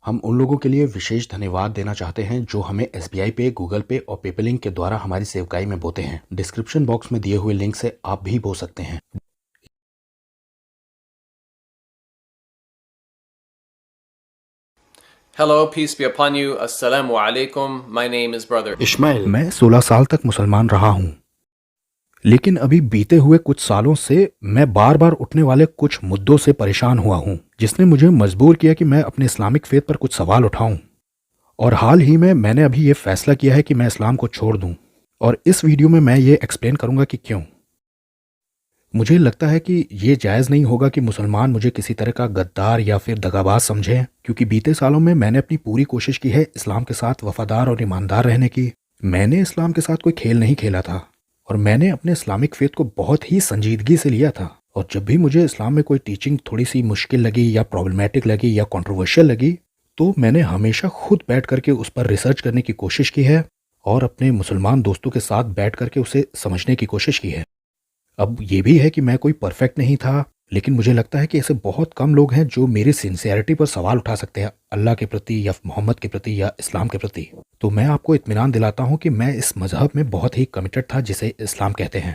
ہم ان لوگوں کے لیے وشیش دھنیواد دینا چاہتے ہیں جو ہمیں SBI پے، گوگل پے اور پیپل لنک کے دوارا ہماری سیوکائی میں بوتے ہیں۔ ڈسکرپشن باکس میں دیے ہوئے لنک سے آپ بھی بو سکتے ہیں۔ Hello, peace be upon you. Assalamu alaikum. My name is Brother اسماعیل، میں 16 سال تک مسلمان رہا ہوں، لیکن ابھی بیتے ہوئے کچھ سالوں سے میں بار بار اٹھنے والے کچھ مدعوں سے پریشان ہوا ہوں، جس نے مجھے مجبور کیا کہ میں اپنے اسلامک فیتھ پر کچھ سوال اٹھاؤں، اور حال ہی میں نے ابھی یہ فیصلہ کیا ہے کہ میں اسلام کو چھوڑ دوں، اور اس ویڈیو میں یہ ایکسپلین کروں گا کہ کیوں۔ مجھے لگتا ہے کہ یہ جائز نہیں ہوگا کہ مسلمان مجھے کسی طرح کا غدار یا پھر دغاباز سمجھیں، کیونکہ بیتے سالوں میں نے اپنی پوری کوشش کی ہے اسلام کے ساتھ وفادار اور ایماندار رہنے کی۔ میں نے اسلام کے ساتھ کوئی کھیل نہیں کھیلا تھا، اور میں نے اپنے اسلامک فیتھ کو بہت ہی سنجیدگی سے لیا تھا، اور جب بھی مجھے اسلام میں کوئی ٹیچنگ تھوڑی سی مشکل لگی یا پرابلمیٹک لگی یا کنٹروورشل لگی تو میں نے ہمیشہ خود بیٹھ کر کے اس پر ریسرچ کرنے کی کوشش کی ہے، اور اپنے مسلمان دوستوں کے ساتھ بیٹھ کر کے اسے سمجھنے کی کوشش کی ہے۔ اب یہ بھی ہے کہ میں کوئی پرفیکٹ نہیں تھا، لیکن مجھے لگتا ہے کہ ایسے بہت کم لوگ ہیں جو میری سنسیئرٹی پر سوال اٹھا سکتے ہیں، اللہ کے پرتی یا محمد کے پرتی یا اسلام کے پرتی۔ تو میں آپ کو اطمینان دلاتا ہوں کہ میں اس مذہب میں بہت ہی کمیٹڈ تھا جسے اسلام کہتے ہیں۔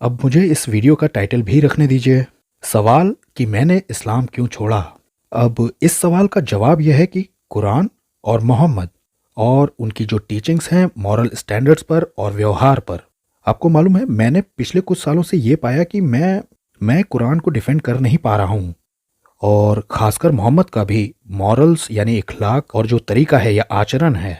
اب مجھے اس ویڈیو کا ٹائٹل بھی رکھنے دیجئے، سوال کہ میں نے اسلام کیوں چھوڑا۔ اب اس سوال کا جواب یہ ہے کہ قرآن اور محمد اور ان کی جو ٹیچنگز ہیں مورل اسٹینڈرڈز پر اور ویوہار پر، آپ کو معلوم ہے میں نے پچھلے کچھ سالوں سے یہ پایا کہ میں قرآن کو ڈیفینڈ کر نہیں پا رہا ہوں، اور خاص کر محمد کا بھی مورلز یعنی اخلاق اور جو طریقہ ہے یا آچرن ہے،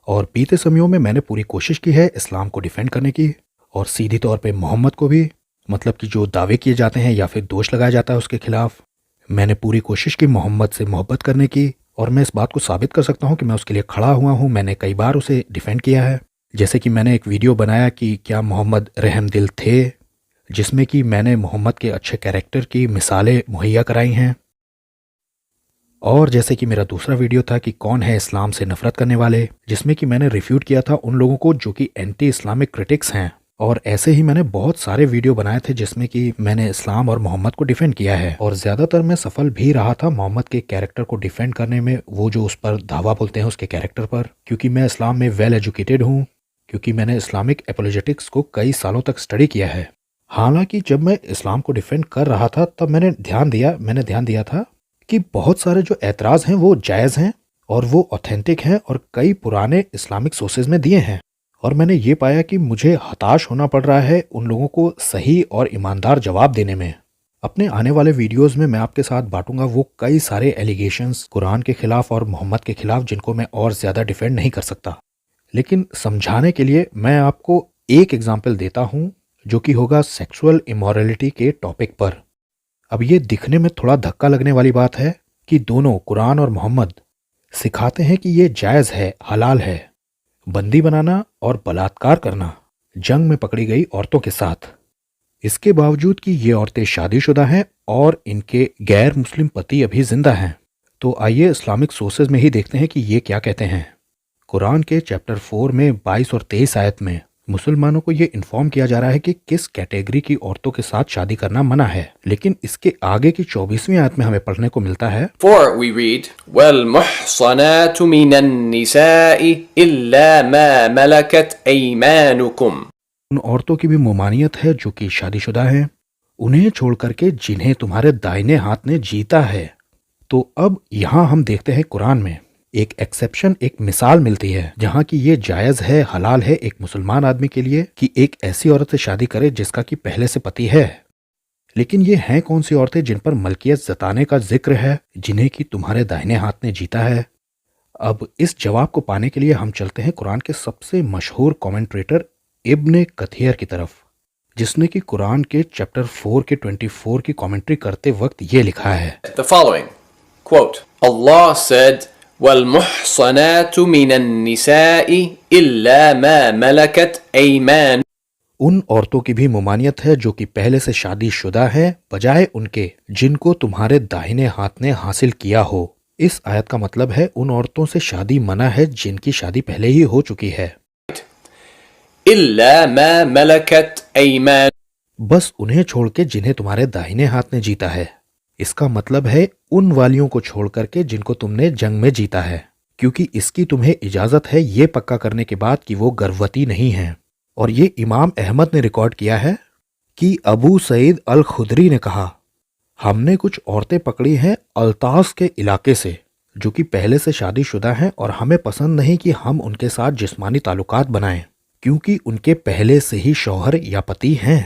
اور بیتے سمیوں میں نے پوری کوشش کی ہے اسلام کو ڈیفینڈ کرنے کی، اور سیدھی طور پہ محمد کو بھی، مطلب کہ جو دعوے کیے جاتے ہیں یا پھر دوش لگایا جاتا ہے اس کے خلاف، میں نے پوری کوشش کی محمد سے محبت کرنے کی، اور میں اس بات کو ثابت کر سکتا ہوں کہ میں اس کے لیے کھڑا ہوا ہوں۔ میں نے کئی بار اسے ڈیفینڈ کیا ہے، جیسے کہ میں نے ایک ویڈیو بنایا کہ کیا محمد رحم دل تھے، جس میں کہ میں نے محمد کے اچھے کیریکٹر کی مثالیں مہیا کرائی ہیں، اور جیسے کہ میرا دوسرا ویڈیو تھا کہ کون ہے اسلام سے نفرت کرنے والے، جس میں کہ میں نے ریفیوٹ کیا تھا ان لوگوں کو جو کہ اینٹی اسلامک کرٹکس ہیں، اور ایسے ہی میں نے بہت سارے ویڈیو بنائے تھے جس میں کہ میں نے اسلام اور محمد کو ڈیفینڈ کیا ہے، اور زیادہ تر میں سفل بھی رہا تھا محمد کے کیریکٹر کو ڈیفینڈ کرنے میں، وہ جو اس پر دعویٰ بولتے ہیں اس کے کیریکٹر پر، کیونکہ میں اسلام میں ویل ایجوکیٹڈ ہوں، کیونکہ میں نے اسلامک اپولوجیٹکس کو کئی سالوں تک سٹڈی کیا ہے۔ حالانکہ جب میں اسلام کو ڈیفینڈ کر رہا تھا تب میں نے دھیان دیا تھا کہ بہت سارے جو اعتراض ہیں وہ جائز ہیں اور وہ اوتھینٹک ہیں اور کئی پرانے اسلامک سورسز میں دیے ہیں، اور میں نے یہ پایا کہ مجھے ہتاش ہونا پڑ رہا ہے ان لوگوں کو صحیح اور ایماندار جواب دینے میں۔ اپنے آنے والے ویڈیوز میں آپ کے ساتھ بانٹوں گا وہ کئی سارے ایلیگیشنز قرآن کے خلاف اور محمد کے خلاف جن کو میں اور زیادہ ڈیفینڈ نہیں کر سکتا، لیکن سمجھانے کے لیے میں آپ کو ایک ایگزامپل دیتا ہوں جو کہ ہوگا سیکسول امورلٹی کے ٹاپک پر۔ اب یہ دکھنے میں تھوڑا دھکا لگنے والی بات ہے کہ دونوں قرآن اور محمد سکھاتے ہیں کہ یہ جائز ہے، حلال ہے، بندی بنانا اور بلاತ್کار کرنا جنگ میں پکڑی گئی عورتوں کے ساتھ، اس کے باوجود کہ یہ عورتیں شادی شدہ ہیں اور ان کے غیر مسلم پتی ابھی زندہ ہیں۔ تو آئیے اسلامک سورسز میں ہی دیکھتے ہیں کہ یہ کیا کہتے ہیں۔ قرآن کے چیپٹر 4 میں 22 اور 23 آیت میں مسلمانوں کو یہ انفارم کیا جا رہا ہے کہ کس کیٹیگری کی عورتوں کے ساتھ شادی کرنا منع ہے، لیکن اس کے آگے کی 24ویں آیت میں ہمیں پڑھنے کو ملتا ہے For we read, وَالْمُحْصَنَاتُ مِنَ النِّسَاءِ إِلَّا مَا مَلَكَتْ أَيْمَانُكُمْ، ان عورتوں کی بھی ممانعت ہے جو کہ شادی شدہ ہیں، انہیں چھوڑ کر کے جنہیں تمہارے دائنے ہاتھ نے جیتا ہے۔ تو اب یہاں ہم دیکھتے ہیں قرآن میں ایک ایکسیپشن، ایک مثال ملتی ہے جہاں کی یہ جائز ہے، حلال ہے ایک مسلمان آدمی کے لیے کہ ایک ایسی عورت سے شادی کرے جس کا کہ پہلے سے پتی ہے، لیکن یہ ہیں کون سی عورتیں جن پر ملکیت جتانے کا ذکر ہے، جنہیں کہ تمہارے دائنے ہاتھ نے جیتا ہے۔ اب اس جواب کو پانے کے لیے ہم چلتے ہیں قرآن کے سب سے مشہور کومنٹریٹر ابن کثیر کی طرف، جس نے کہ قرآن کے چیپٹر 4 کے 24 کی کامنٹری کرتے وقت یہ لکھا ہے the following, quote, Allah said, وَالْمُحْصَنَاتُ مِنَ النِّسَاءِ إِلَّا مَا مَلَكَتْ أَيْمَانُكُمْ، ان عورتوں کی بھی ممانعت ہے جو کہ پہلے سے شادی شدہ ہیں بجائے ان کے جن کو تمہارے داہنے ہاتھ نے حاصل کیا ہو۔ اس آیت کا مطلب ہے ان عورتوں سے شادی منع ہے جن کی شادی پہلے ہی ہو چکی ہے، إِلَّا مَا مَلَكَتْ أَيْمَانُكُمْ، بس انہیں چھوڑ کے جنہیں تمہارے داہنے ہاتھ نے جیتا ہے۔ اس کا مطلب ہے ان والیوں کو چھوڑ کر کے جن کو تم نے جنگ میں جیتا ہے، کیونکہ اس کی تمہیں اجازت ہے یہ پکا کرنے کے بعد کہ وہ گروتی نہیں ہیں۔ اور یہ امام احمد نے ریکارڈ کیا ہے کہ ابو سعید الخدری نے کہا، ہم نے کچھ عورتیں پکڑی ہیں الطاس کے علاقے سے جو کہ پہلے سے شادی شدہ ہیں، اور ہمیں پسند نہیں کہ ہم ان کے ساتھ جسمانی تعلقات بنائیں کیونکہ ان کے پہلے سے ہی شوہر یا پتی ہیں۔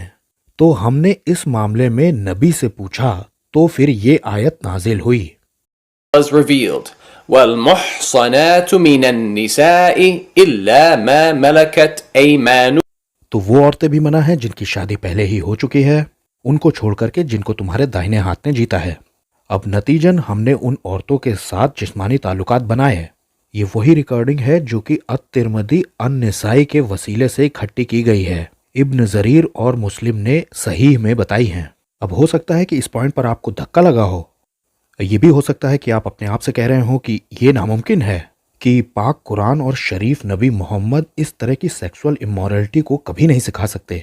تو ہم نے اس معاملے میں نبی سے پوچھا تو پھر یہ آیت نازل ہوئی۔ was revealed. وَالْمُحْصَنَاتُ مِنَ النِّسَاءِ إِلَّا مَا مَلَكَتْ أَيْمَانُكُمْ تو وہ عورتیں بھی منع ہیں جن کی شادی پہلے ہی ہو چکی ہے، ان کو چھوڑ کر کے جن کو تمہارے دائیں ہاتھ نے جیتا ہے۔ اب نتیجن ہم نے ان عورتوں کے ساتھ جسمانی تعلقات بنائے ہیں۔ یہ وہی ریکارڈنگ ہے جو کہ الترمذی النسائی کے وسیلے سے اکٹھی کی گئی ہے، ابن جریر اور مسلم نے صحیح میں بتائی ہیں۔ اب ہو سکتا ہے کہ اس پوائنٹ پر آپ کو دھکا لگا ہو، یہ بھی ہو سکتا ہے کہ آپ اپنے آپ سے کہہ رہے ہوں کہ یہ ناممکن ہے کہ پاک قرآن اور شریف نبی محمد اس طرح کی سیکسول امورلٹی کو کبھی نہیں سکھا سکتے،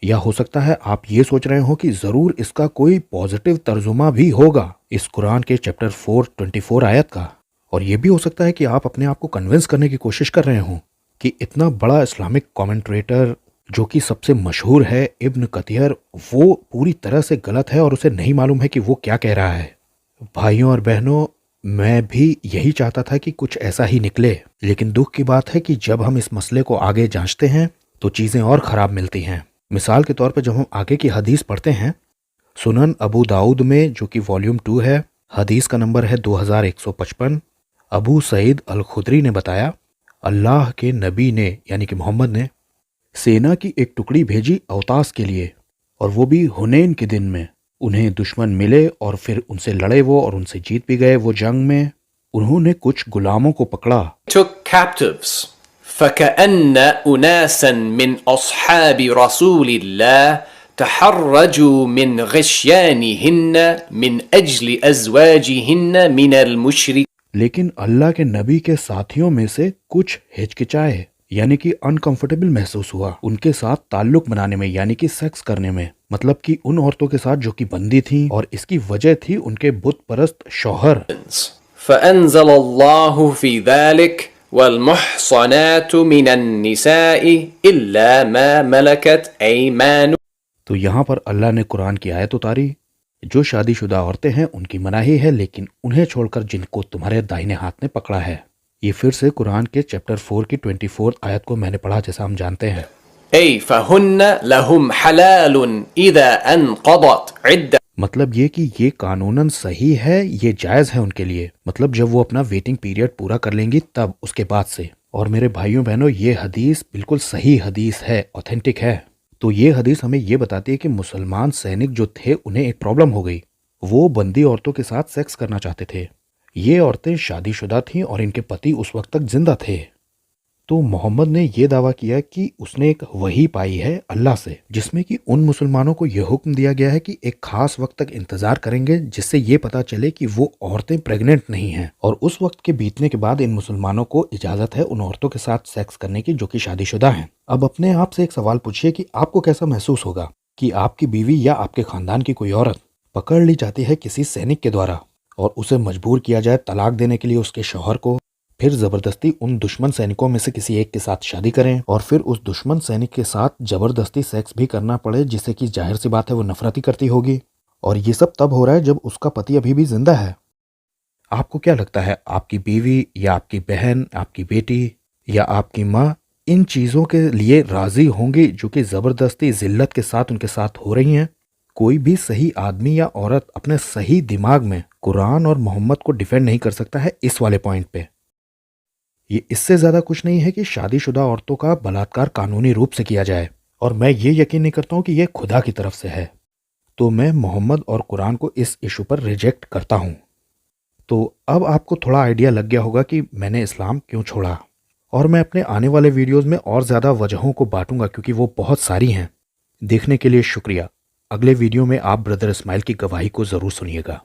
یا ہو سکتا ہے آپ یہ سوچ رہے ہوں کہ ضرور اس کا کوئی پازیٹیو ترجمہ بھی ہوگا اس قرآن کے چیپٹر 4:24 آیت کا، اور یہ بھی ہو سکتا ہے کہ آپ اپنے آپ کو کنونس کرنے کی کوشش کر رہے ہوں کہ اتنا بڑا اسلامک کامنٹریٹر جو کہ سب سے مشہور ہے ابن کثیر، وہ پوری طرح سے غلط ہے اور اسے نہیں معلوم ہے کہ وہ کیا کہہ رہا ہے۔ بھائیوں اور بہنوں، میں بھی یہی چاہتا تھا کہ کچھ ایسا ہی نکلے، لیکن دکھ کی بات ہے کہ جب ہم اس مسئلے کو آگے جانچتے ہیں تو چیزیں اور خراب ملتی ہیں۔ مثال کے طور پہ جب ہم آگے کی حدیث پڑھتے ہیں، سنن ابو داؤد میں جو کہ والیوم 2 ہے، حدیث کا نمبر ہے 2155، ابو سعید الخدری نے بتایا، اللہ کے نبی نے یعنی کہ محمد نے سینا کی ایک ٹکڑی بھیجی اوتاس کے لیے، اور وہ بھی حنین کے دن میں۔ انہیں دشمن ملے اور پھر ان سے لڑے وہ، اور ان سے جیت بھی گئے وہ جنگ میں۔ انہوں نے کچھ غلاموں کو پکڑا، took captives. فَكَأَنَّ أُنَاسًا مِّنْ أَصْحَابِ رَسُولِ اللَّهِ تَحَرَّجُوا مِنْ غِشْيَانِهِنَّ مِنْ أَجْلِ أَزْوَاجِهِنَّ مِنَ الْمُشْرِكِينَ۔ لیکن اللہ کے نبی کے ساتھیوں میں سے کچھ ہچکچائے، یعنی کہ انکمفرٹیبل محسوس ہوا ان کے ساتھ تعلق بنانے میں، یعنی کہ سیکس کرنے میں، مطلب کہ ان عورتوں کے ساتھ جو کہ بندی تھیں، اور اس کی وجہ تھی ان کے بت پرست شوہر۔ فَأَنزَلَ اللَّهُ فِي ذَلِكَ وَالْمُحْصَنَاتُ مِنَ النِّسَاءِ إِلَّا مَا مَلَكَتْ أَيْمَانُكُمْ۔ تو یہاں پر اللہ نے قرآن کی آیت اتاری، جو شادی شدہ عورتیں ہیں ان کی مناہی ہے، لیکن انہیں چھوڑ کر جن کو تمہارے دائیں ہاتھ نے پکڑا ہے۔ یہ پھر سے قرآن کے چیپٹر 4 کی 24 آیت کو میں نے پڑھا جیسا ہم جانتے ہیں۔ أي فَهُنَّ لَهُمْ حَلَالٌ إِذَا أَنْقَضَتْ عِدَّةً۔ مطلب یہ کہ یہ قانوناً صحیح ہے، یہ جائز ہے ان کے لیے، مطلب جب وہ اپنا ویٹنگ پیریڈ پورا کر لیں گی تب اس کے بعد سے۔ اور میرے بھائیوں بہنوں، یہ حدیث بالکل صحیح حدیث ہے، اوتھینٹک ہے۔ تو یہ حدیث ہمیں یہ بتاتی ہے کہ مسلمان سینک جو تھے انہیں ایک پرابلم ہو گئی، وہ بندی عورتوں کے ساتھ سیکس کرنا چاہتے تھے۔ یہ عورتیں شادی شدہ تھیں اور ان کے پتی اس وقت تک زندہ تھے۔ تو محمد نے یہ دعویٰ کیا کہ اس نے ایک وحی پائی ہے اللہ سے، جس میں کہ ان مسلمانوں کو یہ حکم دیا گیا ہے کہ ایک خاص وقت تک انتظار کریں گے جس سے یہ پتا چلے کہ وہ عورتیں پریگننٹ نہیں ہیں، اور اس وقت کے بیتنے کے بعد ان مسلمانوں کو اجازت ہے ان عورتوں کے ساتھ سیکس کرنے کی جو کہ شادی شدہ ہیں۔ اب اپنے آپ سے ایک سوال پوچھیے کہ آپ کو کیسا محسوس ہوگا کہ آپ کی بیوی یا آپ کے خاندان کی کوئی عورت پکڑ لی جاتی ہے کسی سینک کے دوارا، اور اسے مجبور کیا جائے طلاق دینے کے لیے اس کے شوہر کو، پھر زبردستی ان دشمن سینکوں میں سے کسی ایک کے ساتھ شادی کریں، اور پھر اس دشمن سینک کے ساتھ زبردستی سیکس بھی کرنا پڑے، جس سے کہ ظاہر سی بات ہے وہ نفرت ہی کرتی ہوگی، اور یہ سب تب ہو رہا ہے جب اس کا پتی ابھی بھی زندہ ہے۔ آپ کو کیا لگتا ہے آپ کی بیوی یا آپ کی بہن، آپ کی بیٹی یا آپ کی ماں ان چیزوں کے لیے راضی ہوں گی جو کہ زبردستی ذلت کے ساتھ ان کے ساتھ ہو رہی ہیں؟ کوئی بھی صحیح آدمی یا عورت اپنے صحیح دماغ میں قرآن اور محمد کو ڈیفینڈ نہیں کر سکتا ہے اس والے پوائنٹ پہ۔ یہ اس سے زیادہ کچھ نہیں ہے کہ شادی شدہ عورتوں کا بلاತ್کار قانونی روپ سے کیا جائے، اور میں یہ یقین نہیں کرتا ہوں کہ یہ خدا کی طرف سے ہے، تو میں محمد اور قرآن کو اس ایشو پر ریجیکٹ کرتا ہوں۔ تو اب آپ کو تھوڑا آئیڈیا لگ گیا ہوگا کہ میں نے اسلام کیوں چھوڑا، اور میں اپنے آنے والے ویڈیوز میں اور زیادہ وجہوں کو بانٹوں گا کیونکہ وہ بہت ساری ہیں۔ دیکھنے کے لیے شکریہ۔ اگلے ویڈیو میں آپ بردر اسماعیل کی گواہی کو ضرور سنیے گا۔